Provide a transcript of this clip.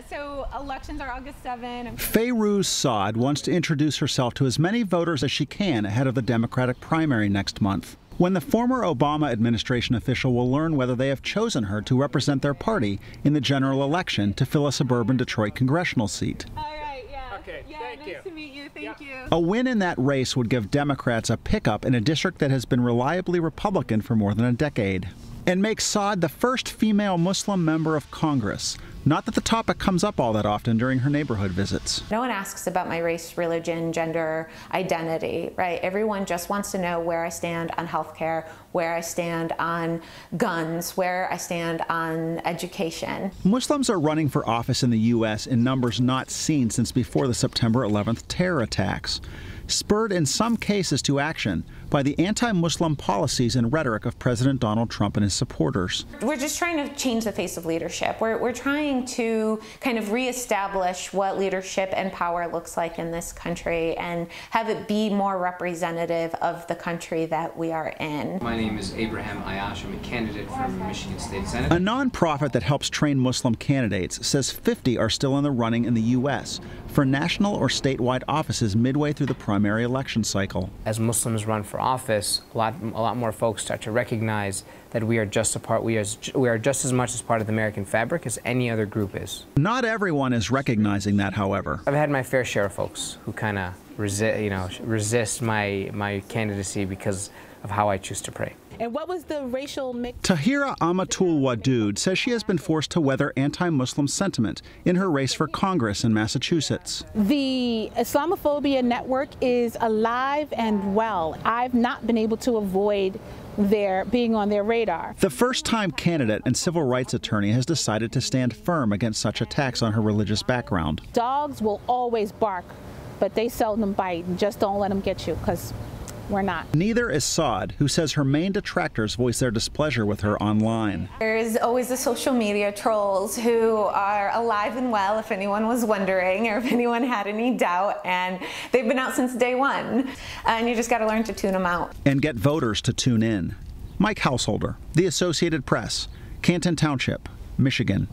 So elections are August 7. Fairuz Saad wants to introduce herself to as many voters as she can ahead of the Democratic primary next month, when the former Obama administration official will learn whether they have chosen her to represent their party in the general election to fill a suburban Detroit congressional seat. All right, yeah. Okay, yeah, thank you. Nice to meet you. Thank you. A win in that race would give Democrats a pickup in a district that has been reliably Republican for more than a decade, and make Saad the first female Muslim member of Congress. Not that the topic comes up all that often during her neighborhood visits. No one asks about my race, religion, gender, identity, right? Everyone just wants to know where I stand on healthcare, where I stand on guns, where I stand on education. Muslims are running for office in the U.S. in numbers not seen since before the September 11th terror attacks, spurred in some cases to action by the anti-Muslim policies and rhetoric of President Donald Trump and his supporters. We're just trying to change the face of leadership. We're trying to kind of reestablish what leadership and power looks like in this country and have it be more representative of the country that we are in. My name is Abraham Ayash. I'm a candidate for Michigan State Senate. A nonprofit that helps train Muslim candidates says 50 are still in the running in the U.S. for national or statewide offices midway through the primary election cycle. As Muslims run for office, a lot more folks start to recognize that we are just as much as part of the American fabric as any other group is. Not everyone is recognizing that, however. I've had my fair share of folks who kind of resist my candidacy because of how I choose to pray. And what was the racial mix? Tahira Amatul Wadud says she has been forced to weather anti-Muslim sentiment in her race for Congress in Massachusetts. The Islamophobia network is alive and well. I've not been able to avoid being on their radar. The first-time candidate and civil rights attorney has decided to stand firm against such attacks on her religious background. Dogs will always bark, but they seldom bite. Just don't let them get you, because we're not. Neither is Saad, who says her main detractors voice their displeasure with her online. There's always the social media trolls who are alive and well, if anyone was wondering or if anyone had any doubt, and they've been out since day one, and you just got to learn to tune them out. And get voters to tune in. Mike Householder, The Associated Press, Canton Township, Michigan.